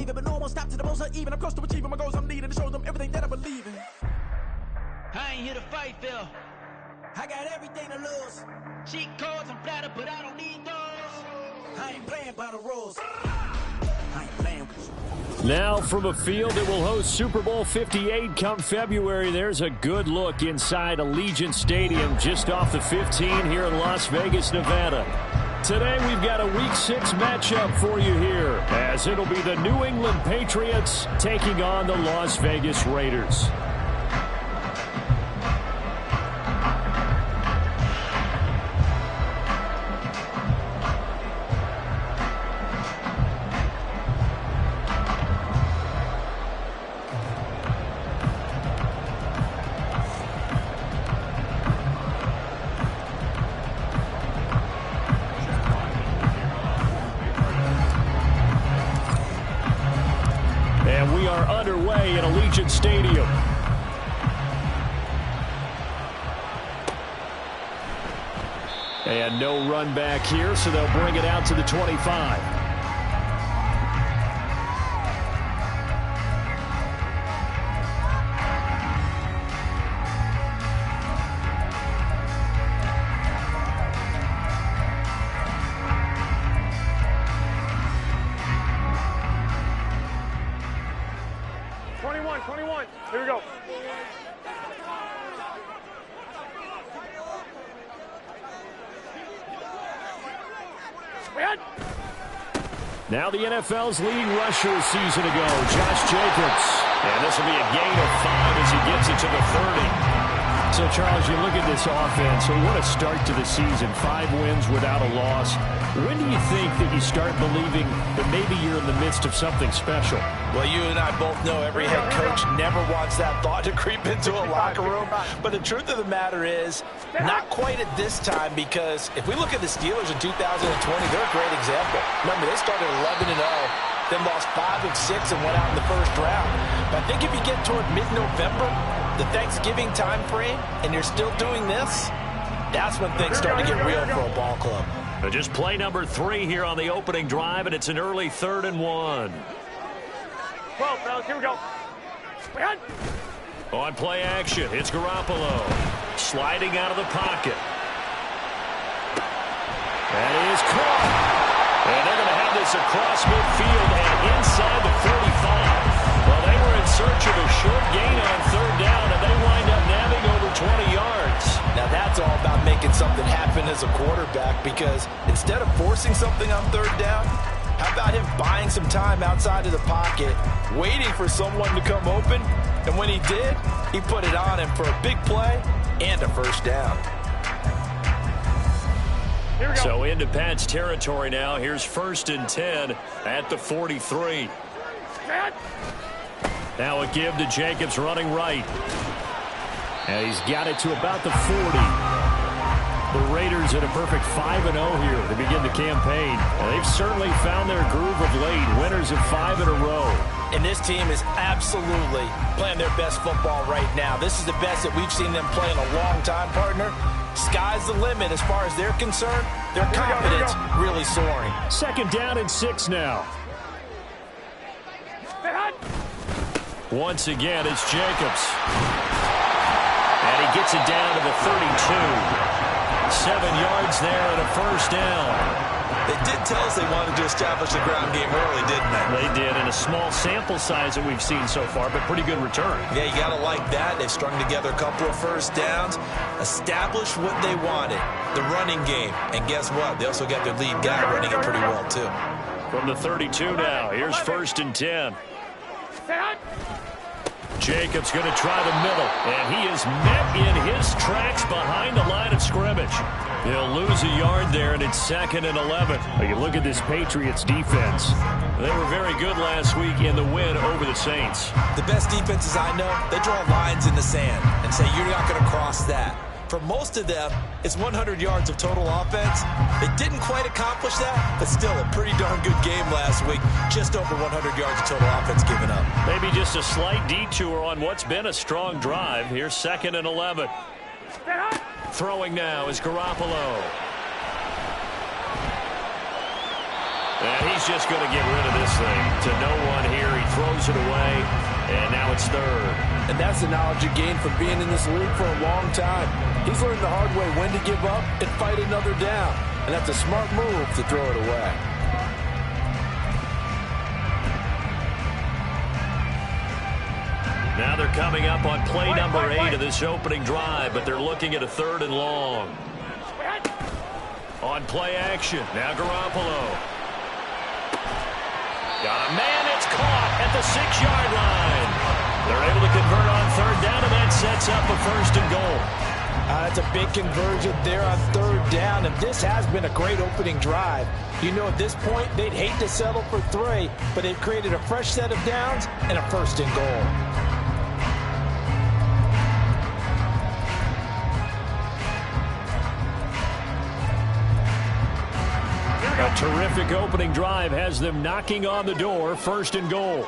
it, but no one stopped to the most even. I'm close to achieving my goals. I'm needing to show them everything that I believe in. I ain't here to fight, Phil. I got everything to lose. Cheat codes, I'm flattered, but I don't need those. I ain't playing by the rules. I ain't playing with you. Now from a field that will host Super Bowl 58 come February, there's a good look inside Allegiant Stadium just off the 15 here in Las Vegas, Nevada. Today we've got a Week 6 matchup for you here, as it'll be the New England Patriots taking on the Las Vegas Raiders. And we are underway at Allegiant Stadium. And no run back here, so they'll bring it out to the 25. Here we go. Now the NFL's leading rusher a season ago, Josh Jacobs. And this will be a gain of 5 as he gets it to the 30. So, Charles, you look at this offense, so what a start to the season. 5 wins without a loss. When do you think that you start believing that maybe you're in the midst of something special? Well, you and I both know every head coach never wants that thought to creep into a locker room. But the truth of the matter is, not quite at this time, because if we look at the Steelers in 2020, they're a great example. Remember, they started 11-0, then lost 5 of 6 and went out in the first round. But I think if you get toward mid-November, the Thanksgiving time frame, and you're still doing this, that's when things start to get real for a ball club. Just play number 3 here on the opening drive, and it's an early 3rd and 1. 12, fellas, here we go. On play action, it's Garoppolo. Sliding out of the pocket. That is caught. And they're going to have this across midfield and inside the 45. Well, they were in search of a short gain on 3rd down, and they wind up nabbing over 20 yards. Now, that's all about making something happen as a quarterback, because instead of forcing something on 3rd down, how about him buying some time outside of the pocket, waiting for someone to come open, and when he did, he put it on him for a big play and a 1st down. So into Pat's territory now. Here's 1st and 10 at the 43. Now a give to Jacobs running right. And he's got it to about the 40. The Raiders at a perfect 5-0 here to begin the campaign. And they've certainly found their groove of late. Winners of 5 in a row. And this team is absolutely playing their best football right now. This is the best that we've seen them play in a long time, partner. Sky's the limit as far as they're concerned. Their confidence really soaring. 2nd down and 6 now. Once again, it's Jacobs. And he gets it down to the 32. 7 yards there and a 1st down. They did tell us they wanted to establish the ground game early, didn't they? They did, in a small sample size that we've seen so far, but pretty good return. Yeah, you got to like that. They've strung together a couple of 1st downs, established what they wanted, the running game. And guess what? They also got their lead guy running it pretty well, too. From the 32 now, here's 1st and 10. Jacobs going to try the middle, and he is met in his tracks behind the line of scrimmage. He'll lose a yard there, and it's 2nd and 11. You look at this Patriots defense. They were very good last week in the win over the Saints. The best defenses I know, they draw lines in the sand and say, you're not going to cross that. For most of them, it's 100 yards of total offense. They didn't quite accomplish that, but still a pretty darn good game last week. Just over 100 yards of total offense given up. Maybe just a slight detour on what's been a strong drive. Here's 2nd and 11. Throwing now is Garoppolo. And he's just going to get rid of this thing to no one here. He throws it away, and now it's third. And that's the knowledge you gain from being in this league for a long time. He's learned the hard way when to give up and fight another down. And that's a smart move to throw it away. Now they're coming up on play number 8 of this opening drive, but they're looking at a 3rd and long. On play action, now Garoppolo. Got a man, it's caught at the 6-yard line. They're able to convert on 3rd down, and that sets up a 1st and goal. That's a big conversion there on 3rd down, and this has been a great opening drive. You know, at this point, they'd hate to settle for 3, but they've created a fresh set of downs and a 1st and goal. A terrific opening drive has them knocking on the door, 1st and goal.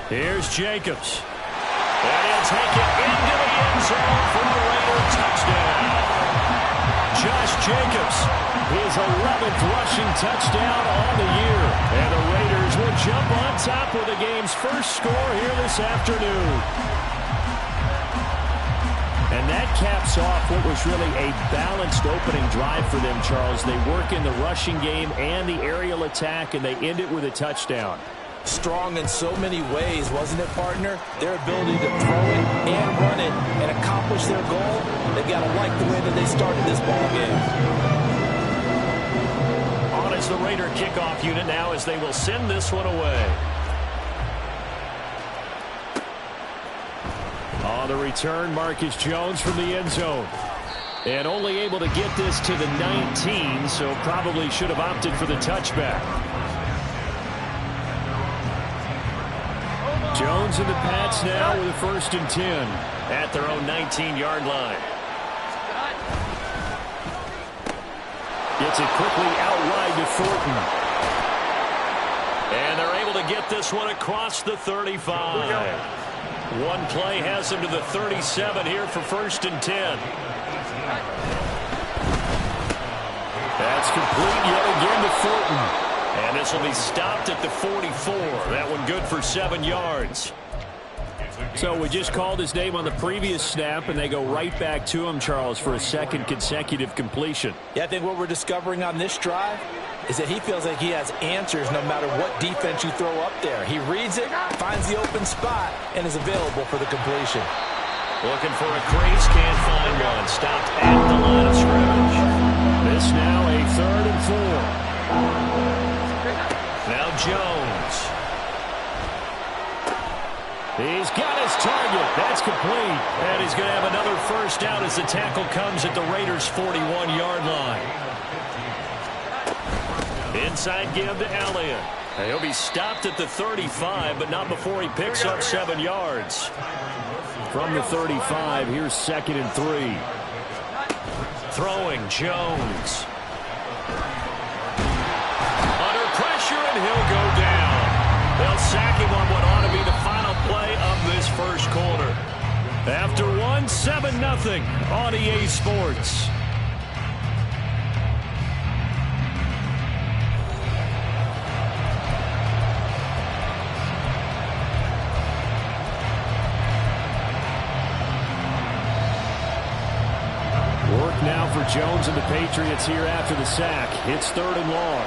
Here's Jacobs. And he'll take it into the end zone for the Raider touchdown. Josh Jacobs, his 11th rushing touchdown on the year. And the Raiders will jump on top with the game's first score here this afternoon. And that caps off what was really a balanced opening drive for them, Charles. They work in the rushing game and the aerial attack, and they end it with a touchdown. Strong in so many ways, wasn't it, partner? Their ability to throw it and run it and accomplish their goal, they've got to like the way that they started this ball game. On is the Raider kickoff unit now as they will send this one away. On the return, Marcus Jones from the end zone. And only able to get this to the 19, so probably should have opted for the touchback. Jones and the Pats now with a 1st and 10 at their own 19-yard line. Gets it quickly out wide to Thornton. And they're able to get this one across the 35. One play has him to the 37 here for 1st and 10. That's complete yet again to Thornton. And this will be stopped at the 44. That one good for 7 yards. So we just called his name on the previous snap, and they go right back to him, Charles, for a 2nd consecutive completion. Yeah, I think what we're discovering on this drive is that he feels like he has answers no matter what defense you throw up there. He reads it, finds the open spot, and is available for the completion. Looking for a crease, can't find one. Stopped at the line of scrimmage. This now a 3rd and 4. Now Jones. He's got his target. That's complete. And he's going to have another 1st down as the tackle comes at the Raiders' 41-yard line. Inside give to Elliott. He'll be stopped at the 35, but not before he picks up 7 yards. From the 35, here's 2nd and 3. Throwing Jones. Under pressure, and he'll go down. They'll sack him on what ought to be the final play of this 1st quarter. After one, 7-0 on EA Sports. Work now for Jones and the Patriots here after the sack. It's 3rd and long.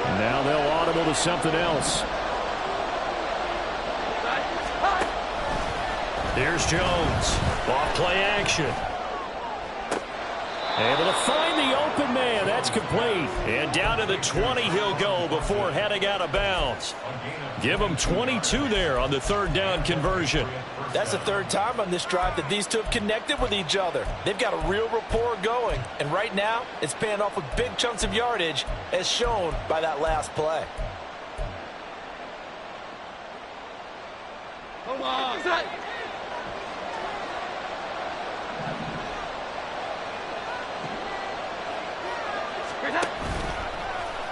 And now they'll audible to something else. Here's Jones. Off play action. Able to find the open man. That's complete. And down to the 20 he'll go before heading out of bounds. Give him 22 there on the 3rd down conversion. That's the 3rd time on this drive that these two have connected with each other. They've got a real rapport going. And right now, it's paying off with big chunks of yardage, as shown by that last play. Come on.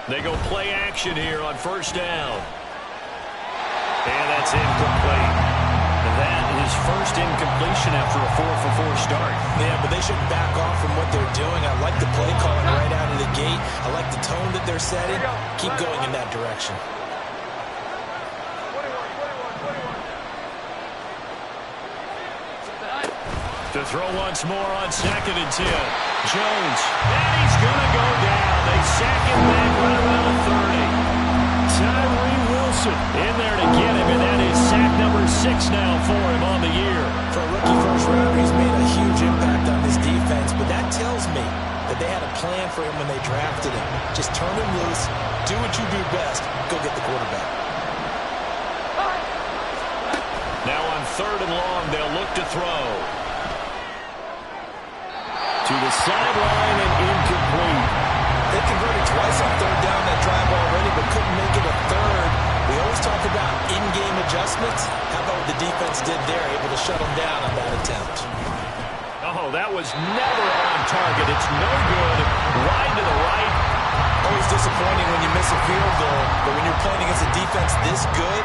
They go play action here on 1st down. And that's incomplete. That is first incompletion after a 4-for-4 start. Yeah, but they shouldn't back off from what they're doing. I like the play calling right out of the gate. I like the tone that they're setting. Keep going in that direction. To throw once more on 2nd and 10. Jones, and he's going to go down. They sack him back right around the 30. Tyree Wilson in there to get him, and that is sack number 6 now for him on the year. For a rookie first rounder, he's made a huge impact on this defense, but that tells me that they had a plan for him when they drafted him. Just turn him loose, do what you do best, go get the quarterback. Now on 3rd and long, they'll look to throw. To the sideline and incomplete. They converted twice on 3rd down that drive already, but couldn't make it a 3rd. We always talk about in-game adjustments. How about what the defense did there, able to shut them down on that attempt? Oh, that was never on target. It's no good. Wide to the right. Always disappointing when you miss a field goal, but when you're playing against a defense this good,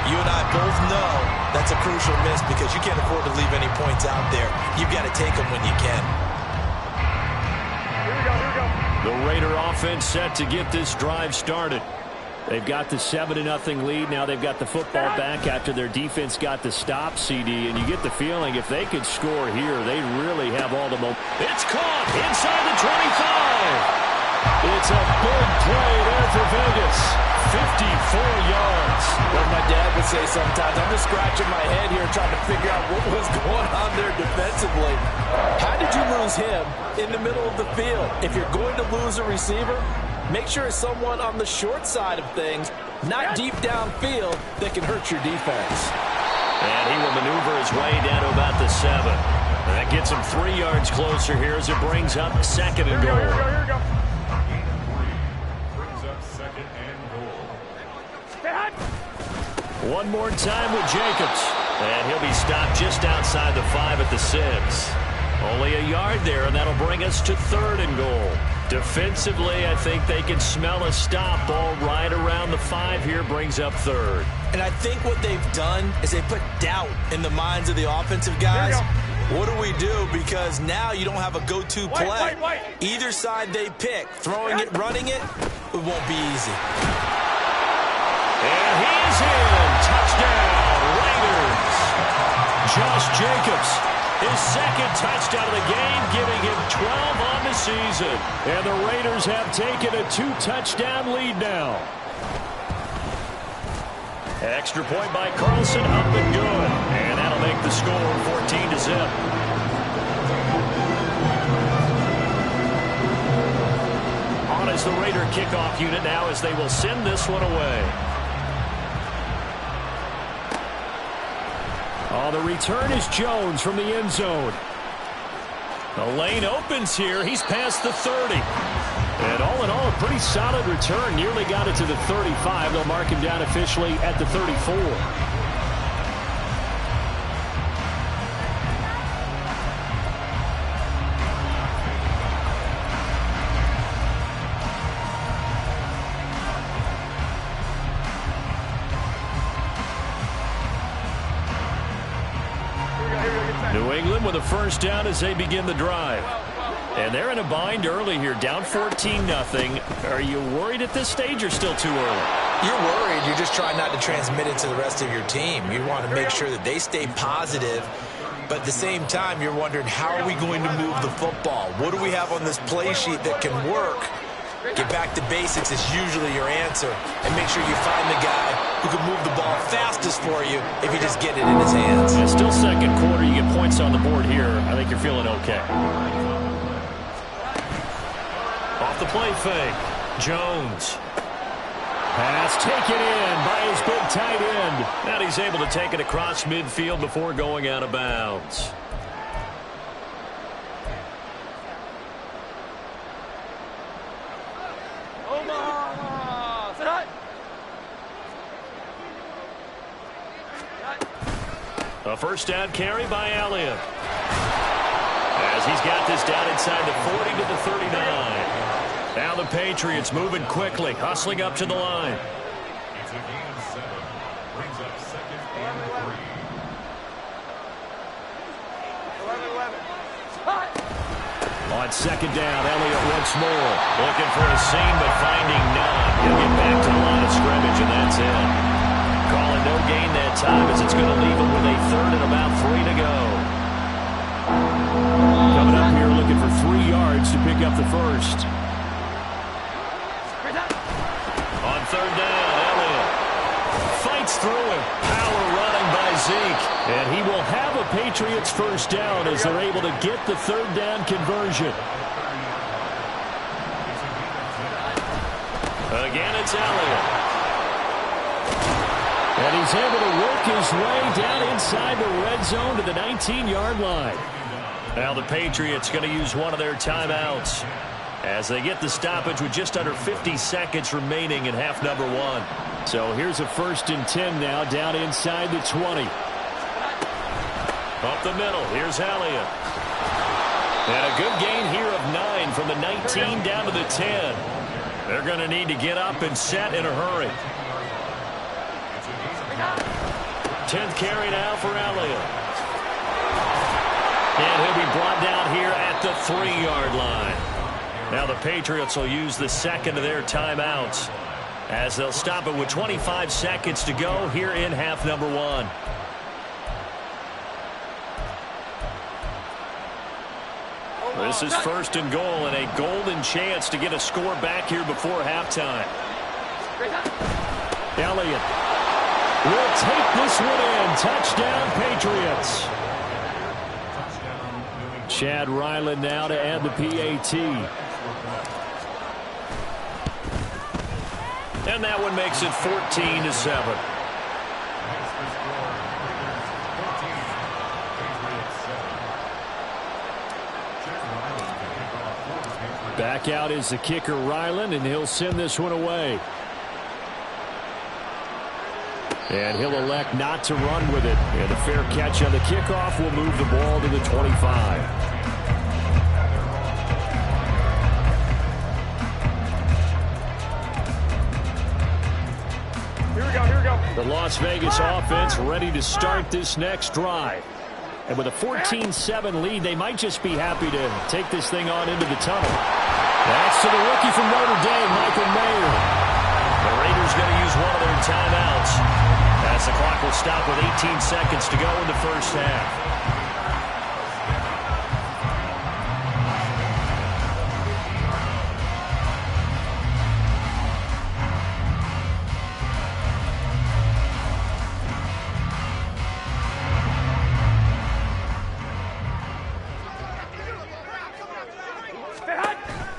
you and I both know that's a crucial miss because you can't afford to leave any points out there. You've got to take them when you can. The Raider offense set to get this drive started. They've got the 7-0 lead. Now they've got the football back after their defense got the stop, CD. And you get the feeling if they could score here, they really have all the momentum. It's caught inside the 25. It's a big play there for Vegas. 54 yards. What my dad would say sometimes, I'm just scratching my head here trying to figure out what was going on there defensively. How did you lose him in the middle of the field? If you're going to lose a receiver, make sure it's someone on the short side of things, not deep downfield, that can hurt your defense. And he will maneuver his way down to about the 7. And that gets him 3 yards closer here as it brings up 2nd and goal. Here we go. One more time with Jacobs. And he'll be stopped just outside the 5 at the 6. Only a yard there, and that'll bring us to 3rd and goal. Defensively, I think they can smell a stop. Ball right around the 5 here brings up 3rd. And I think what they've done is they put doubt in the minds of the offensive guys. What do we do? Because now you don't have a go-to play. Either side they pick, throwing it, running it, it won't be easy. And he's in. Touchdown, Raiders. Josh Jacobs, his 2nd touchdown of the game, giving him 12 on the season. And the Raiders have taken a 2-touchdown lead now. Extra point by Carlson, up and good. And that'll make the score 14-0. On as the Raider kickoff unit now as they will send this one away. Oh, the return is Jones from the end zone. The lane opens here. He's past the 30. And all in all, a pretty solid return. Nearly got it to the 35. They'll mark him down officially at the 34. New England with a first down as they begin the drive. And they're in a bind early here, down 14-0. Are you worried at this stage or still too early? You're worried. You're just trying not to transmit it to the rest of your team. You want to make sure that they stay positive. But at the same time, you're wondering, how are we going to move the football? What do we have on this play sheet that can work? Get back to basics is usually your answer. And make sure you find the guy who can move the ball fastest for you if you just get it in his hands. It's still second quarter. You get points on the board here. I think you're feeling okay. Off the play fake. Jones. Pass taken in by his big tight end. And he's able to take it across midfield before going out of bounds. A first down carry by Elliott. As he's got this down inside the 40 to the 39. Now the Patriots moving quickly, hustling up to the line. On second down, Elliott once more. Looking for a seam, but finding none. He'll get back to the line of scrimmage, and that's it. Calling no gain that time as it's going to leave him with a third and about 3 to go. Coming up here looking for 3 yards to pick up the first. On third down, Elliott fights through it. Power running by Zeke. And he will have a Patriots first down as they're able to get the third down conversion. Again, it's Elliott. And he's able to work his way down inside the red zone to the 19-yard line. Now the Patriots going to use one of their timeouts as they get the stoppage with just under 50 seconds remaining in half number 1. So here's a 1st and 10 now down inside the 20. Up the middle, here's Elliott. And a good gain here of 9 from the 19 down to the 10. They're going to need to get up and set in a hurry. 10th carry now for Elliott. And he'll be brought down here at the 3-yard line. Now the Patriots will use the second of their timeouts as they'll stop it with 25 seconds to go here in half number 1. This is 1st and goal and a golden chance to get a score back here before halftime. Elliott will take this one in. Touchdown, Patriots. Chad Ryland now to add the PAT. And that one makes it 14-7. Back out is the kicker, Ryland, and he'll send this one away. And he'll elect not to run with it. And a fair catch on the kickoff will move the ball to the 25. Here we go. The Las Vegas offense ready to start this next drive. And with a 14-7 lead, they might just be happy to take this thing on into the tunnel. That's to the rookie from Notre Dame, Michael Mayer. The Raiders going to use one of their timeouts as the clock will stop with 18 seconds to go in the first half.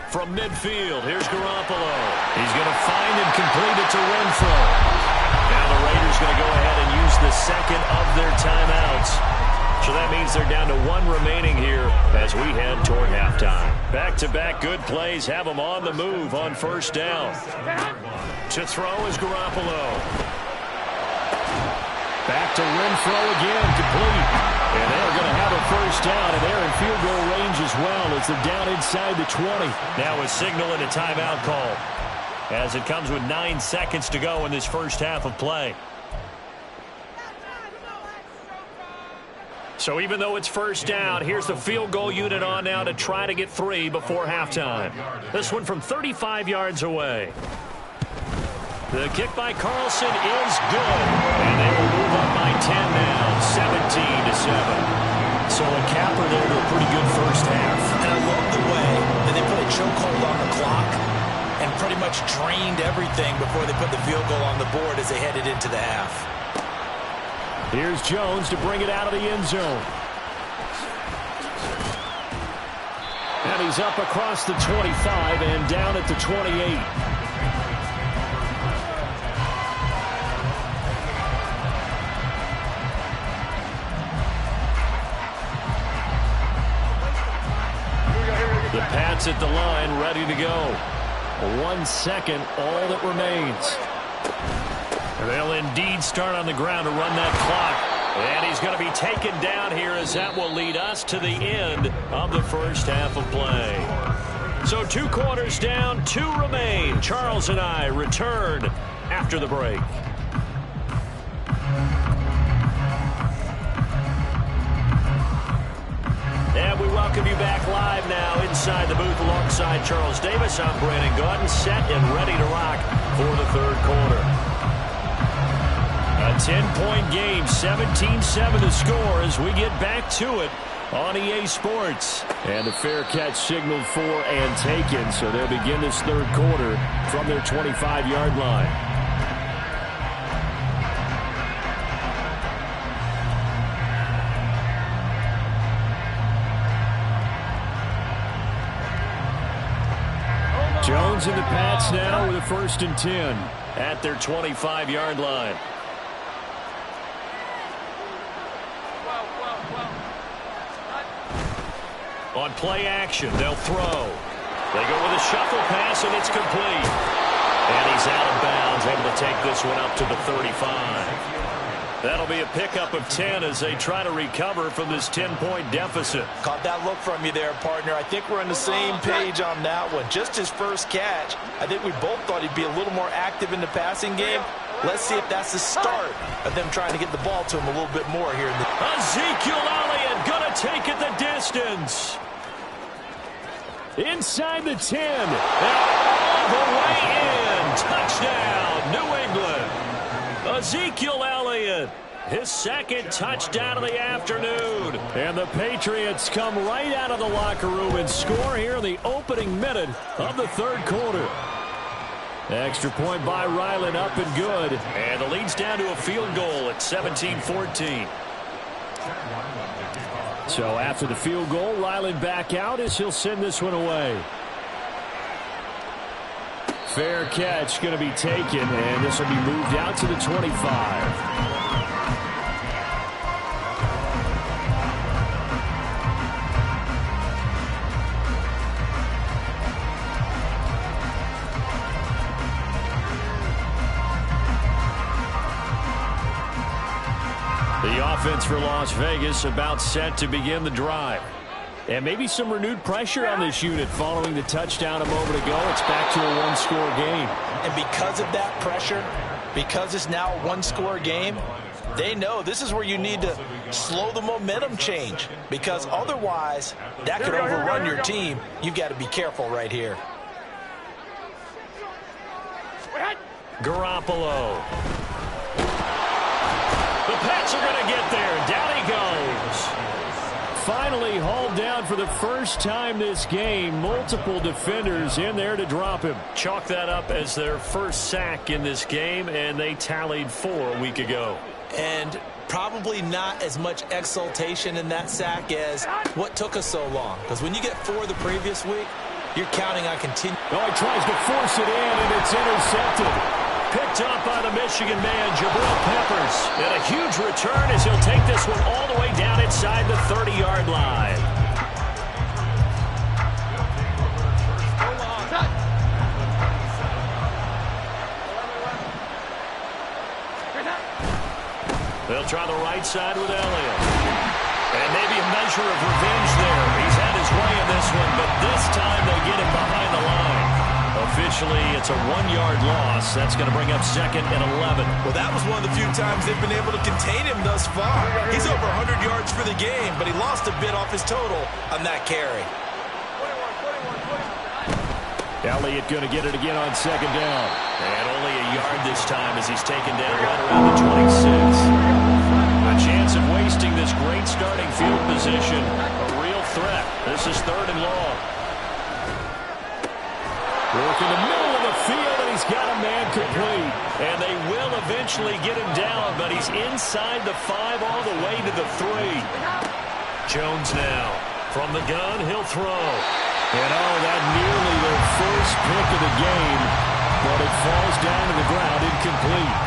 From midfield, here's Garoppolo. He's going to find and complete it to Renfro. Now the Raiders going to go ahead and use the second of their timeouts. So that means they're down to 1 remaining here as we head toward halftime. Back-to-back good plays have them on the move on first down. To throw is Garoppolo. Back to Renfro again, complete. And they're going to have a first down, and they're in field goal range as well as they're down inside the 20. Now a signal and a timeout call as it comes with 9 seconds to go in this first half of play. So even though it's first down, here's the field goal unit on now to try to get 3 before halftime. This one from 35 yards away. The kick by Carlson is good. And they will move up by 10 now, 17-7. So a capper there to a pretty good first half. And I love the way that they put a chokehold on the clock and pretty much drained everything before they put the field goal on the board as they headed into the half. Here's Jones to bring it out of the end zone. And he's up across the 25 and down at the 28. The Pats at the line, ready to go. 1 second, all that remains. They'll indeed start on the ground to run that clock. And he's going to be taken down here as that will lead us to the end of the first half of play. So 2 quarters down, 2 remain. Charles and I return after the break. And we welcome you back live now inside the booth alongside Charles Davis. I'm Brandon Gaudin, set and ready to rock for the third quarter. A 10-point game, 17-7 the score as we get back to it on EA Sports. And a fair catch signaled for and taken, so they'll begin this third quarter from their 25-yard line. Jones in the Pats now with a 1st and 10 at their 25-yard line. On play action, they'll throw. They go with a shuffle pass, and it's complete. And he's out of bounds, able to take this one up to the 35. That'll be a pickup of 10 as they try to recover from this 10-point deficit. Caught that look from you there, partner. I think we're on the same page on that one. Just his first catch. I think we both thought he'd be a little more active in the passing game. Let's see if that's the start of them trying to get the ball to him a little bit more here. Ezekiel Elliott gonna take it the distance. Inside the 10. And all the way in. Touchdown, New England. Ezekiel Elliott, his second touchdown of the afternoon. And the Patriots come right out of the locker room and score here in the opening minute of the third quarter. Extra point by Ryland, up and good. And the lead's down to a field goal at 17-14. So after the field goal, Ryland back out as he'll send this one away. Fair catch going to be taken, and this will be moved out to the 25. The offense for Las Vegas about set to begin the drive. And maybe some renewed pressure on this unit following the touchdown a moment ago. It's back to a one-score game. And because of that pressure, because it's now a one-score game, they know this is where you need to slow the momentum change. Because otherwise, that could overrun your team. You've got to be careful right here. Garoppolo. The Pats are going to get there. Down he goes. Finally hauled down for the first time this game. Multiple defenders in there to drop him. Chalk that up as their first sack in this game, and they tallied 4 a week ago. And probably not as much exultation in that sack as what took us so long. Because when you get 4 the previous week, you're counting on continue. Oh, he tries to force it in, and it's intercepted. Picked up by the Michigan man, Jabril Peppers. And a huge return as he'll take this one all the way down inside the 30-yard line. They'll try the right side with Elliott. And maybe a measure of revenge there. He's had his way in this one, but this time they get him behind the line. Officially, it's a 1-yard loss. That's going to bring up 2nd and 11. Well, that was one of the few times they've been able to contain him thus far. He's over 100 yards for the game, but he lost a bit off his total on that carry. Elliott going to get it again on 2nd down. And only a yard this time as he's taken down right around the 26. A chance of wasting this great starting field position. A real threat. This is 3rd and long. Work in the middle of the field, and he's got a man complete. And they will eventually get him down, but he's inside the 5 all the way to the 3. Jones now. From the gun, he'll throw. And oh, that nearly their first pick of the game, but it falls down to the ground incomplete.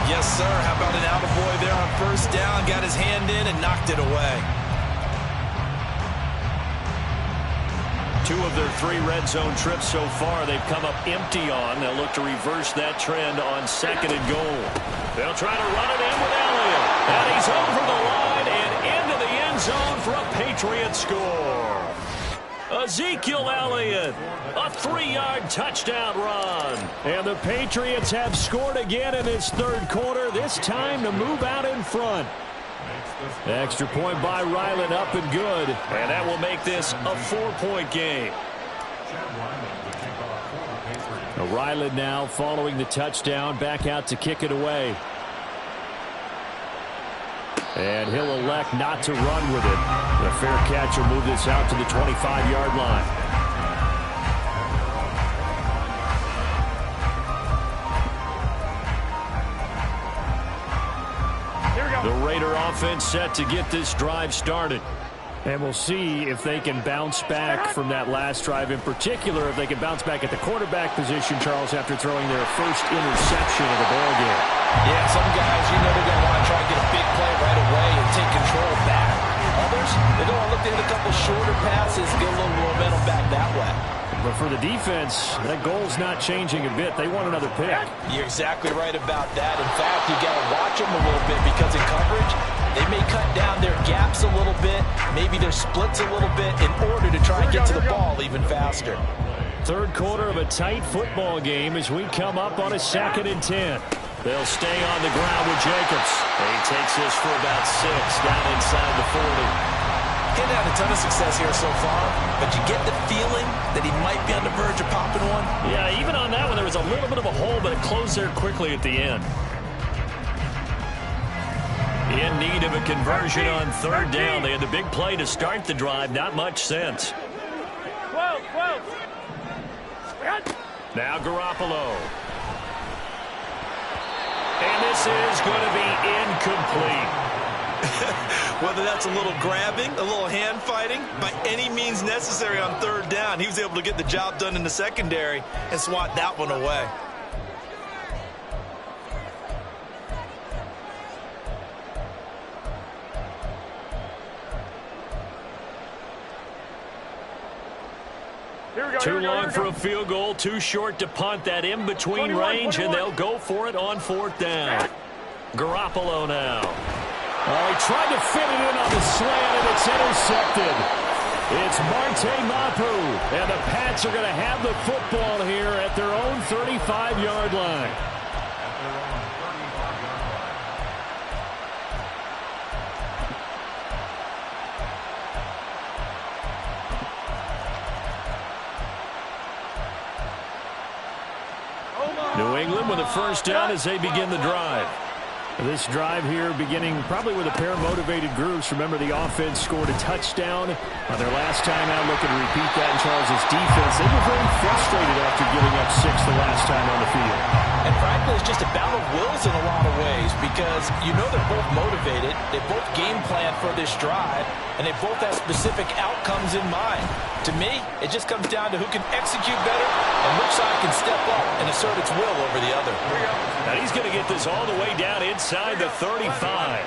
Yes, sir. How about an attaboy there on 1st down? Got his hand in and knocked it away. 2 of their 3 red zone trips so far they've come up empty on. They'll look to reverse that trend on 2nd and goal. They'll try to run it in with Elliott. And he's over the line and into the end zone for a Patriot score. Ezekiel Elliott, a 3-yard touchdown run. And the Patriots have scored again in this third quarter, this time to move out in front. Extra point by Ryland, up and good. And that will make this a 4-point game. Ryland now following the touchdown, back out to kick it away. And he'll elect not to run with it. The fair catch will move this out to the 25-yard line. The Raider offense set to get this drive started. And we'll see if they can bounce back from that last drive, in particular if they can bounce back at the quarterback position, Charles, after throwing their first interception of the ball game. Yeah, some guys, you know they're going to want to try and get a big play right away and take control back. Others, they're going to look to hit a couple shorter passes, get a little momentum back that way. But for the defense, that goal's not changing a bit. They want another pick. You're exactly right about that. In fact, you got to watch them a little bit because in coverage, they may cut down their gaps a little bit, maybe their splits a little bit in order to try and get to the ball even faster. Third quarter of a tight football game as we come up on a 2nd and 10. They'll stay on the ground with Jacobs. And he takes this for about 6 down inside the 40. He's had a ton of success here so far, but you get the feeling that he might be on the verge of popping one. Yeah, even on that one, there was a little bit of a hole, but it closed there quickly at the end. In need of a conversion on 3rd down. They had the big play to start the drive. Not much sense. 12. Now Garoppolo. And this is going to be incomplete. Whether that's a little grabbing, a little hand fighting, by any means necessary on 3rd down, he was able to get the job done in the secondary and swat that one away. Too long for a field goal, too short to punt. That in-between range, and they'll go for it on 4th down. Garoppolo now. Oh, he tried to fit it in on the slant, and it's intercepted. It's Marte Mapu, and the Pats are going to have the football here at their own 35-yard line. New England with a 1st down as they begin the drive. This drive here beginning probably with a pair of motivated groups. Remember, the offense scored a touchdown on their last time out. Looking to repeat that in Charles's defense. They were very frustrated after giving up 6 the last time on the field. And frankly, it's just a battle of wills in a lot of ways because you know they're both motivated. They both game plan for this drive, and they both have specific outcomes in mind. To me, it just comes down to who can execute better and which side can step up and assert its will over the other. Now he's going to get this all the way down inside the 35.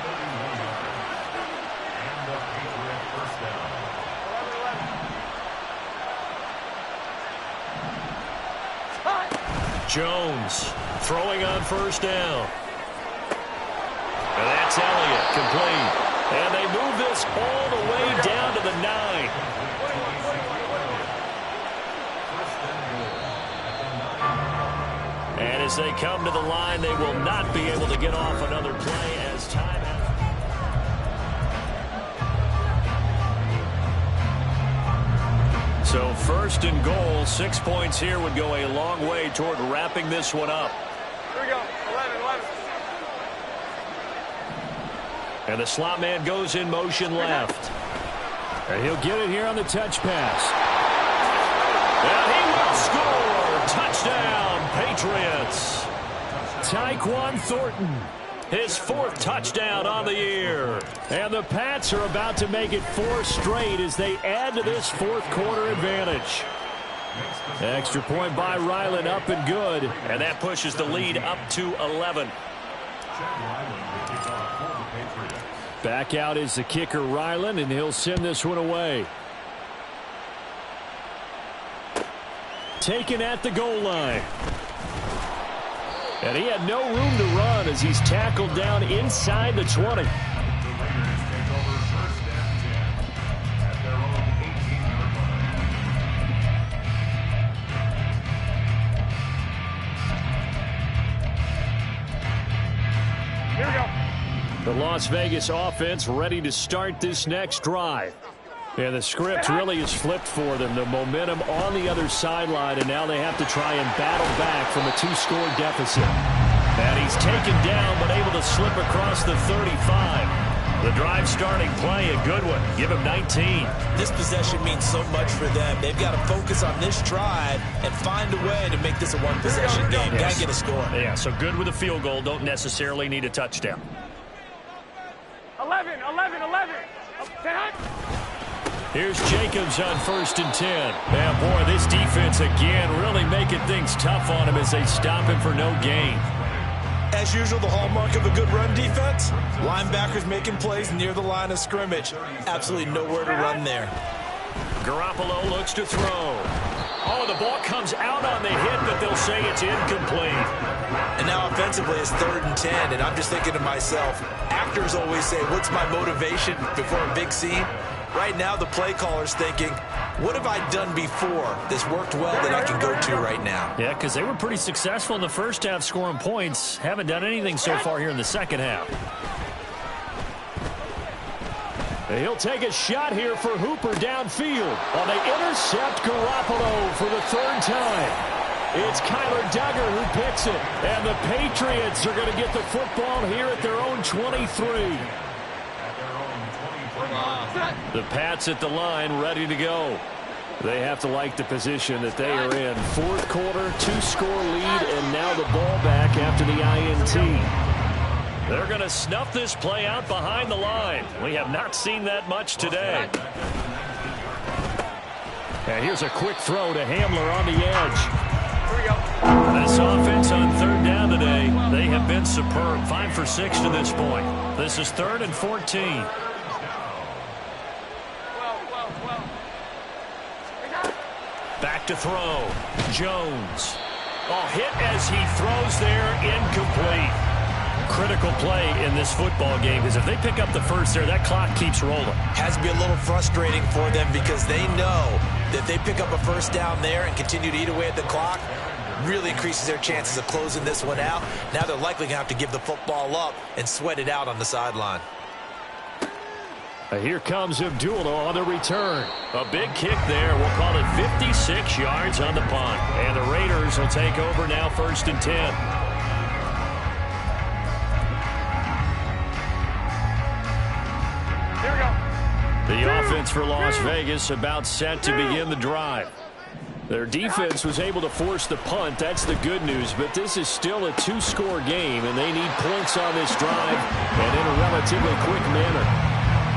Jones throwing on 1st down. And that's Elliott, complete. And they move this all the way down to the 9. And as they come to the line, they will not be able to get off another play as time has. So 1st and goal, 6 points here would go a long way toward wrapping this one up. Here we go. 11. And the slot man goes in motion left. And he'll get it here on the touch pass. And he will score. Touchdown, Patriots. Tyquan Thornton, his 4th touchdown on the year. And the Pats are about to make it 4 straight as they add to this 4th quarter advantage. Extra point by Ryland, up and good. And that pushes the lead up to 11. Back out is the kicker, Ryland, and he'll send this one away. Taken at the goal line. And he had no room to run as he's tackled down inside the 20. The Las Vegas offense ready to start this next drive. Yeah, the script really is flipped for them. The momentum on the other sideline, and now they have to try and battle back from a 2-score deficit. And he's taken down, but able to slip across the 35. The drive starting play, a good one. Give him 19. This possession means so much for them. They've got to focus on this drive and find a way to make this a one-possession game. Got to get a score. Yeah, so good with a field goal. Don't necessarily need a touchdown. 11. Here's Jacobs on 1st and 10. Man, boy, this defense again really making things tough on him as they stop him for no gain. As usual, the hallmark of a good run defense, linebackers making plays near the line of scrimmage. Absolutely nowhere to run there. Garoppolo looks to throw. Oh, the ball comes out on the hit, but they'll say it's incomplete. And now offensively it's 3rd and 10, and I'm just thinking to myself, actors always say, what's my motivation before a big scene? Right now the play caller's thinking, what have I done before this worked well that I can go to right now? Yeah, because they were pretty successful in the first half scoring points. Haven't done anything so far here in the second half. He'll take a shot here for Hooper downfield. Oh, they intercept Garoppolo for the 3rd time. It's Kyler Duggar who picks it. And the Patriots are going to get the football here at their own 23. The Pats at the line ready to go. They have to like the position that they are in. 4th quarter, 2-score lead, and now the ball back after the INT. They're going to snuff this play out behind the line. We have not seen that much today. And here's a quick throw to Hamler on the edge. Here we go. This offense on 3rd down today, they have been superb. 5 for 6 to this point. This is 3rd and 14. Back to throw. Jones. Oh, hit as he throws there, incomplete. Critical play in this football game, because if they pick up the first there, that clock keeps rolling. Has to be a little frustrating for them because they know that if they pick up a first down there and continue to eat away at the clock, really increases their chances of closing this one out. Now they're likely going to have to give the football up and sweat it out on the sideline. Here comes Abdullah on the return. A big kick there. We'll call it 56 yards on the punt. And the Raiders will take over now 1st and 10. Here we go. The offense for Las Vegas about set to begin the drive. Their defense was able to force the punt. That's the good news. But this is still a 2-score game, and they need points on this drive and in a relatively quick manner.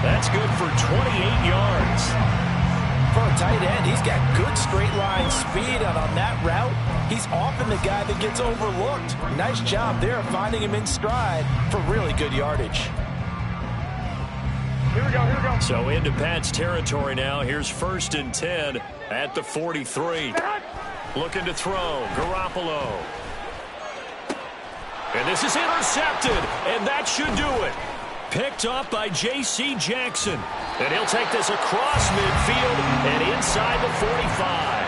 That's good for 28 yards. For a tight end, he's got good straight line speed, and on that route, he's often the guy that gets overlooked. Nice job there of finding him in stride for really good yardage. Here we go. So into Pat's territory now. Here's 1st and 10 at the 43. Looking to throw. Garoppolo. And this is intercepted, and that should do it. Picked off by J.C. Jackson. And he'll take this across midfield and inside the 45.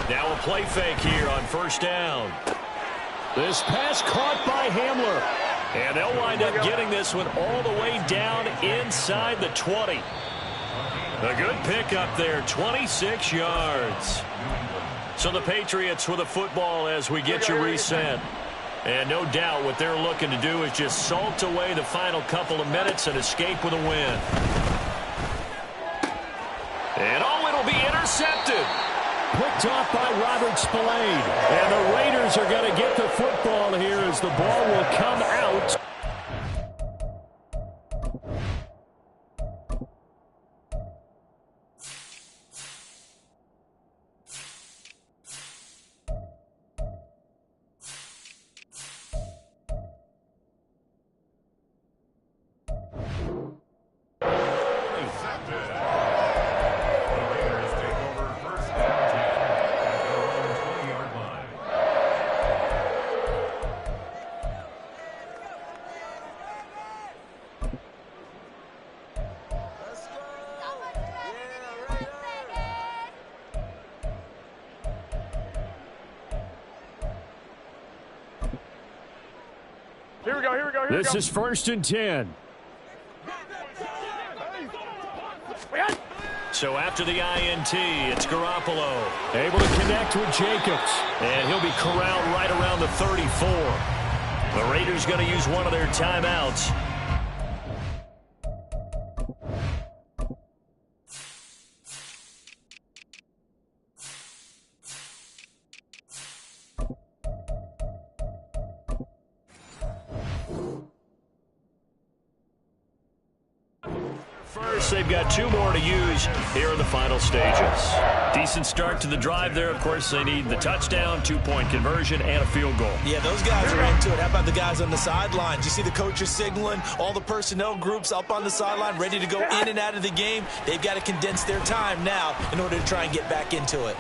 Now a play fake here on 1st down. This pass caught by Hamler. And they'll wind up getting this one all the way down inside the 20. A good pickup there, 26 yards. So the Patriots with a football as we get you reset. And no doubt what they're looking to do is just salt away the final couple of minutes and escape with a win. And oh, it'll be intercepted. Picked off by Robert Spillane. And the Raiders are going to get the football here as the ball will come out. Here we go. This is 1st and 10. So after the INT, it's Garoppolo. Able to connect with Jacobs. And he'll be corralled right around the 34. The Raiders going to use one of their timeouts. First, they've got 2 more to use here in the final stages. Decent start to the drive there. Of course, they need the touchdown, 2-point conversion, and a field goal. Yeah, those guys are into it. How about the guys on the sidelines? You see the coaches signaling, all the personnel groups up on the sideline, ready to go in and out of the game. They've got to condense their time now in order to try and get back into it.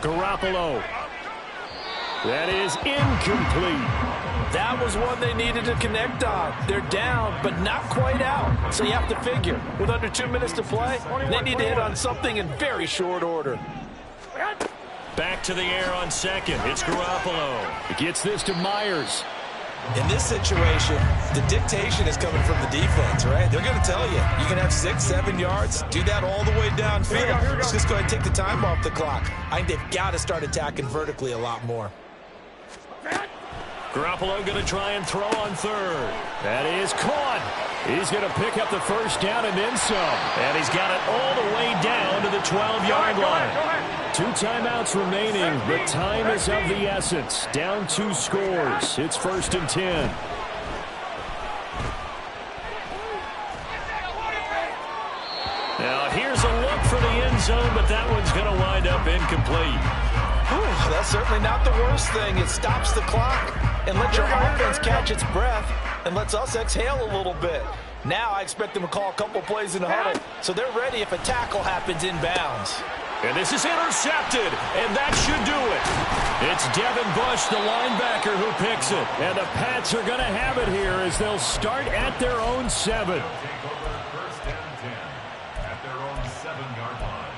Garoppolo. That is incomplete. That was one they needed to connect on. They're down, but not quite out. So you have to figure, with under 2 minutes to play, they need to hit on something in very short order. Back to the air on second. It's Garoppolo. He gets this to Myers. In this situation, the dictation is coming from the defense, right? They're going to tell you, you can have 6, 7 yards, do that all the way downfield. Just go ahead and take the time off the clock. I think they've got to start attacking vertically a lot more. Garoppolo going to try and throw on third. That is caught. He's going to pick up the first down and then some. And he's got it all the way down to the 12-yard line. 2 timeouts remaining. The time is of the essence. Down 2 scores. It's 1st and 10. Now here's a look for the end zone, but that one's going to wind up incomplete. Whew, that's certainly not the worst thing. It stops the clock and lets your offense catch its breath and lets us exhale a little bit. Now I expect them to call a couple plays in the huddle, so they're ready if a tackle happens inbounds. And this is intercepted, and that should do it. It's Devin Bush, the linebacker, who picks it. And the Pats are going to have it here as they'll start at their own 7. First and 10 at their own 7-yard line.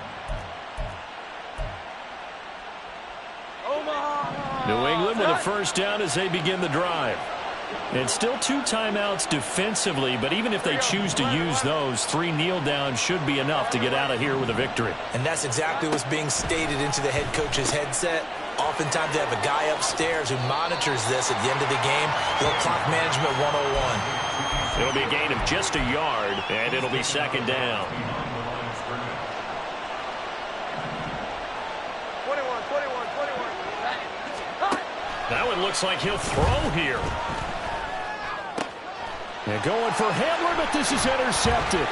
New England with a first down as they begin the drive. And still 2 timeouts defensively, but even if they choose to use those, 3 kneel downs should be enough to get out of here with a victory. And that's exactly what's being stated into the head coach's headset. Oftentimes they have a guy upstairs who monitors this at the end of the game. Little clock management 101. It'll be a gain of just a yard, and it'll be second down. 21. That one looks like he'll throw here. And going for Hamler, but this is intercepted.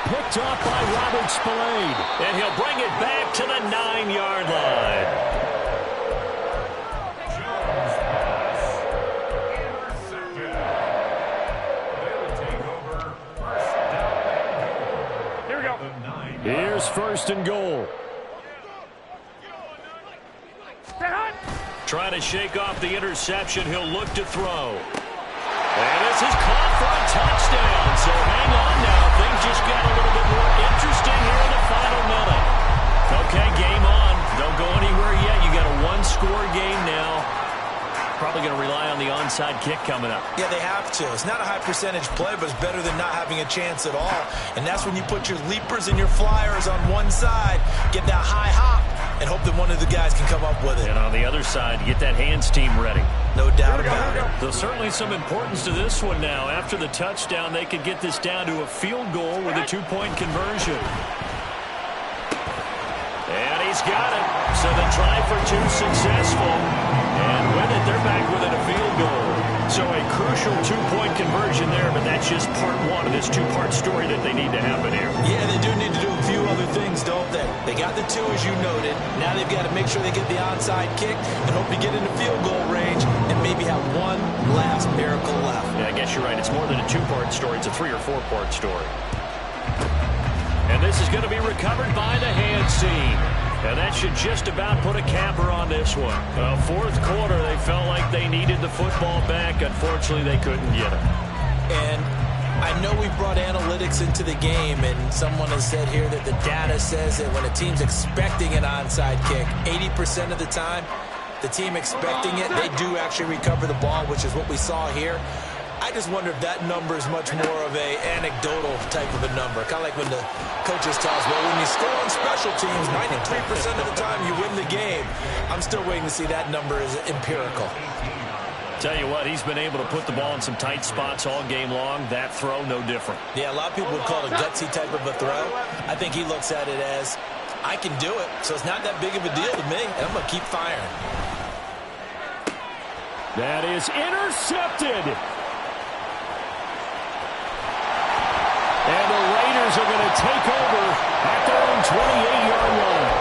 Picked off by Robert Spillane. And he'll bring it back to the 9-yard line. Here we go. Here's 1st and goal. Trying to shake off the interception. He'll look to throw. And this is caught for a touchdown. So hang on now. Things just got a little bit more interesting here in the final minute. Okay, game on. Don't go anywhere yet. You got a 1-score game now. Probably going to rely on the onside kick coming up. Yeah, they have to. It's not a high percentage play, but it's better than not having a chance at all. And that's when you put your leapers and your flyers on one side, get that high hop, and hope that one of the guys can come up with it. And on the other side, get that hands team ready. No doubt about it. There's certainly some importance to this one now. After the touchdown, they could get this down to a field goal with a 2-point conversion. And he's got it. So the try for 2 successful. And with it, they're back within a field goal. So a crucial 2-point conversion there, but that's just part 1 of this 2-part story that they need to happen here. Yeah, they do need to do a few other things, don't they? They got the 2, as you noted. Now they've got to make sure they get the onside kick and hope to get into field goal range and maybe have one last miracle left. Yeah, I guess you're right. It's more than a 2-part story. It's a 3- or 4-part story. And this is going to be recovered by the hands team. And that should just about put a capper on this one. 4th quarter, they felt like they needed the football back. Unfortunately, they couldn't get it. And I know we brought analytics into the game, and someone has said here that the data says that when a team's expecting an onside kick, 80% of the time, the team expecting it, they do actually recover the ball, which is what we saw here. I just wonder if that number is much more of a anecdotal type of a number. Kind of like when the coaches tell us, well, when you score on special teams, 93% of the time you win the game. I'm still waiting to see that number is empirical. Tell you what, he's been able to put the ball in some tight spots all game long. That throw, no different. Yeah, a lot of people would call it a gutsy type of a throw. I think he looks at it as, I can do it, so it's not that big of a deal to me, and I'm going to keep firing. That is intercepted. And the Raiders are going to take over at their own 28-yard line.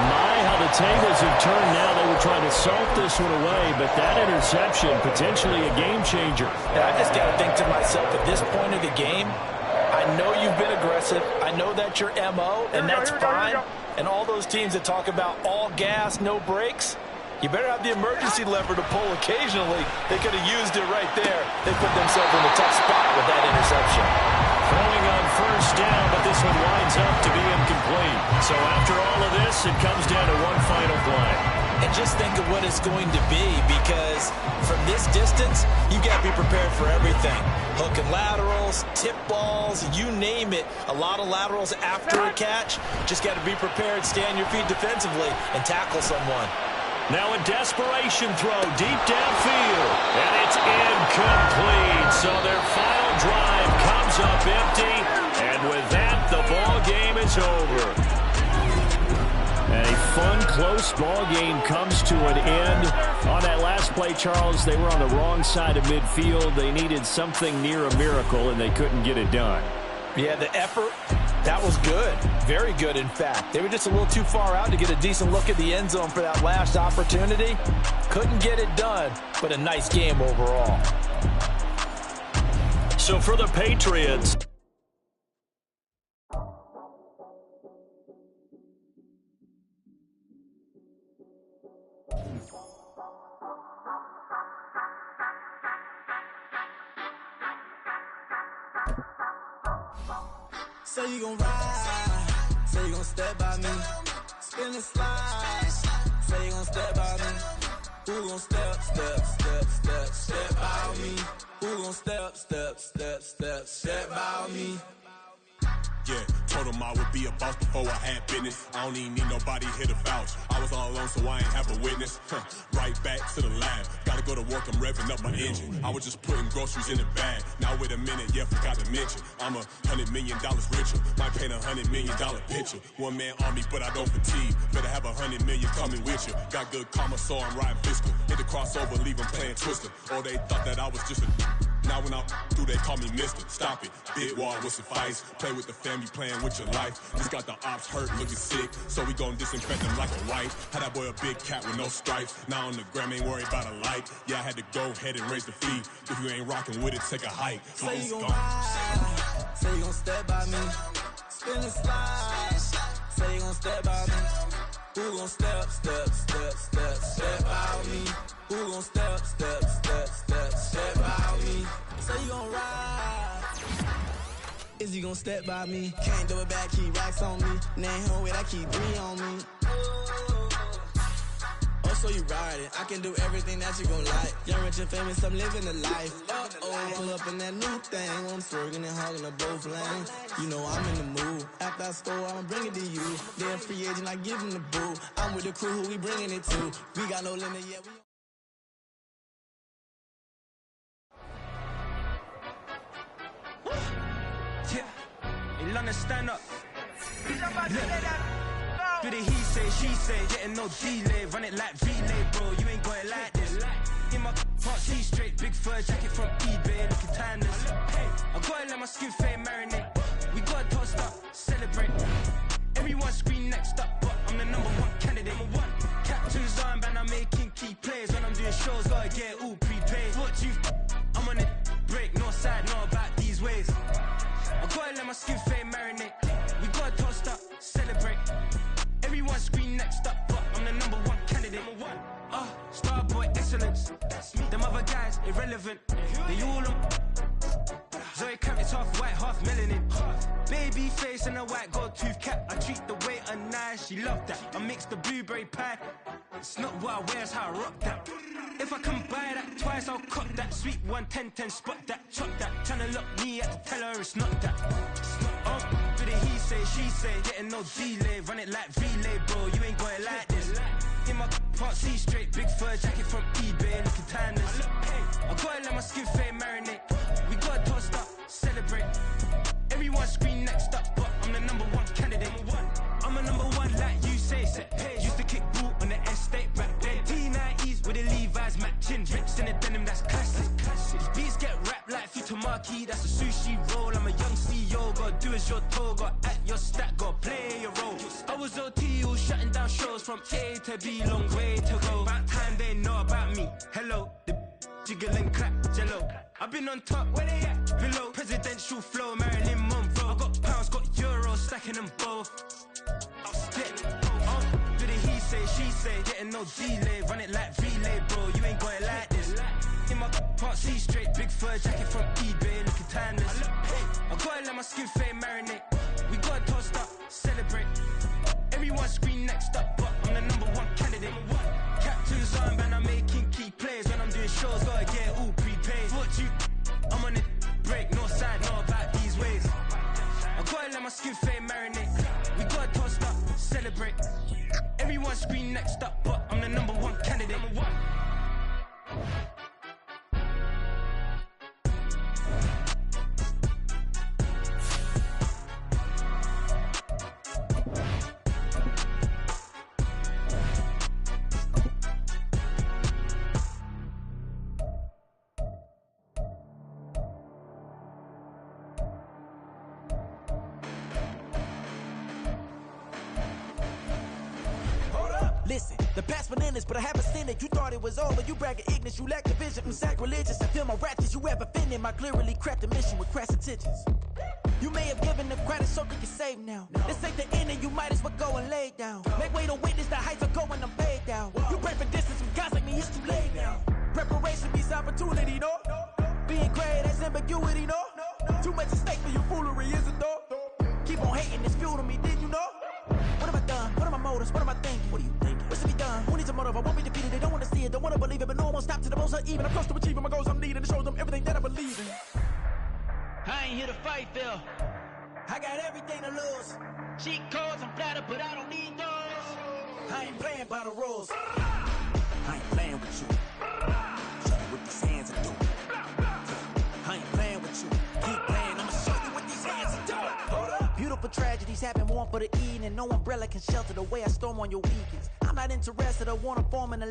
My, how the tables have turned now. They were trying to salt this one away, but that interception, potentially a game changer. And I just got to think to myself, at this point of the game, I know you've been aggressive. I know that's your MO, and that's fine. And all those teams that talk about all gas, no brakes, you better have the emergency lever to pull occasionally. They could have used it right there. They put themselves in a tough spot with that interception. Throwing on first down, but this one winds up to be incomplete. So after all of this, it comes down to one final play. And just think of what it's going to be, because from this distance, you got to be prepared for everything. Hook and laterals, tip balls, you name it. A lot of laterals after a catch. Just got to be prepared, stay on your feet defensively, and tackle someone. Now a desperation throw deep downfield, and it's incomplete. So their final drive comes up empty, and with that, the ball game is over. And a fun, close ball game comes to an end. On that last play, Charles, they were on the wrong side of midfield. They needed something near a miracle, and they couldn't get it done. Yeah, the effort, that was good. Very good, in fact. They were just a little too far out to get a decent look at the end zone for that last opportunity. Couldn't get it done, but a nice game overall. So for the Patriots, Say you gon' ride, say you gon' step by me, spin and slide, say you gon' step by me, who gon' step by me, who gon' step by me. Yeah, told him I would be a boss before I had business. I don't even need nobody here to vouch. I was all alone, so I ain't have a witness. Right back to the lab. Gotta go to work, I'm revving up my engine. I was just putting groceries in the bag. Now wait a minute, yeah, forgot to mention. I'm $100 million richer. Might paint $100 million picture. One man army, but I don't fatigue. Better have 100 million coming with you. Got good karma, so I'm riding fiscal. Hit the crossover, leave them playing Twister. Oh, they thought that I was just a... Now when I do, they call me Mister. Stop it. Big wall would suffice. Play with the family, playing with your life. Just got the ops hurt, looking sick. So we gon' disinfect them like a wife. Had that boy a big cat with no stripes. Now on the gram, ain't worried about a light. Yeah, I had to go ahead and raise the fee. If you ain't rocking with it, take a hike. Say you gon' ride, say you gon' step by me, spin and slide, say you gon' step by me, who gon' step by me, who gon' step by me, say you gon' ride, is you gon' step by me, can't do it back, keep racks on me, name home with I keep 3 on me. So you ride it, I can do everything that you gon' like. Young, rich, and famous, I'm living the life. Uh-oh, pull up in that new thing. I'm swerving and hogging up both lanes. You know I'm in the mood. After I score, I'ma bring it to you. They're a free agent, I give them the boo. I'm with the crew, who we bringing it to. We got no limit yet. Yeah, in London, stand up. Do the he say, she say, getting no delay. Run it like relay, bro, you ain't got it like this. In my can't see straight, big fur jacket from eBay, looking timeless. I gotta let my skin fade marinate. We gotta toast up, celebrate. Everyone scream next up, but I'm the #1 candidate. Captain's armband, I'm making key plays. When I'm doing shows, gotta get all prepaid. What you I'm on it, break, no side, no about these ways. I gotta let my skin fade marinate. We gotta toast up, celebrate. Everyone scream next up, but I'm the #1 candidate. Starboy excellence. Them other guys irrelevant. They all on Zoe camp, it's half white, half melanin. Baby face and a white gold tooth cap. I treat the waiter nice, she love that. I mix the blueberry pie. It's not what I wear, it's how I rock that. If I can buy that twice, I'll cut that. Sweet 110, spot that, chop that. Tryna lock me at to tell her it's not that. Do the he say, she say, getting no delay. Run it like relay, bro, you ain't got it like this. In my part C straight, big fur jacket from eBay, looking timeless. I gotta let my skin fade marinate. We gotta toast up, celebrate. Everyone scream next up, but I'm the #1 candidate. I'm a #1 like you say. Used to kick boot on the estate back then. T90s with the Levi's matching. Rich in the denim, that's classic. These beats get wrapped like Futamaki, that's a sushi roll. I'm a young CEO, gotta do as you're told. Gotta act your stat, gotta play your role. I was OT, all shutting down shows from A to B, long way to go. About time they know about me. Hello, the jiggle and clap, jello. I've been on top, where they at? Below, presidential flow, Marilyn Monroe. I got pounds, got euros, stacking them both. I'll split. Do the he say, she say, getting no delay. Run it like relay, bro, you ain't got it like this. In my part C straight, big fur jacket from eBay, looking timeless. I gotta let my skin fade marinate. We gotta toast up, celebrate. Everyone scream next up, but I'm the #1 candidate. Captain's armband, I'm making key plays. When I'm doing shows, gotta get it all prepaid. Thought you, I'm on it, break, no side, know about these ways. I gotta let my skin fade marinate. We gotta toast up, celebrate. Everyone scream next up, but I'm the #1 candidate. Listen, the past bananas, but I haven't seen it. You thought it was over, you bragging ignorance, you lack the vision. I'm sacrilegious, I feel my wrath as you ever offended. My clearly crafted mission with crass intentions. You may have given the credit so you can save now. This ain't the end and you might as well go and lay down. Make way to witness the heights are going, I'm paid down. You pray for distance with guys like me, it's too late now. Preparation beats opportunity, no? Being great, that's ambiguity, no? Too much at stake for your foolery, is it though? Keep on hating, it's fuel to me, did you know? What have I done? What are my motives? What am I thinking? What are you thinking? What's to be done? Who needs a motive? I won't be defeated. They don't want to see it, don't want to believe it, but no one won't stop to the most uneven. I'm close to achieving my goals. I'm needing to show them everything that I believe in. I ain't here to fight, Phil. I got everything to lose. Cheat codes, I'm flattered, but I don't need those. I ain't playing by the rules. I ain't playing with you. Show you what these hands are doing. I ain't playing with you. Keep playing, I'ma show you what these hands are doing. Hold up. Beautiful tragedies happen, one for the eating, and no umbrella can shelter the way I storm on your weekends. I'm not interested, I wanna form an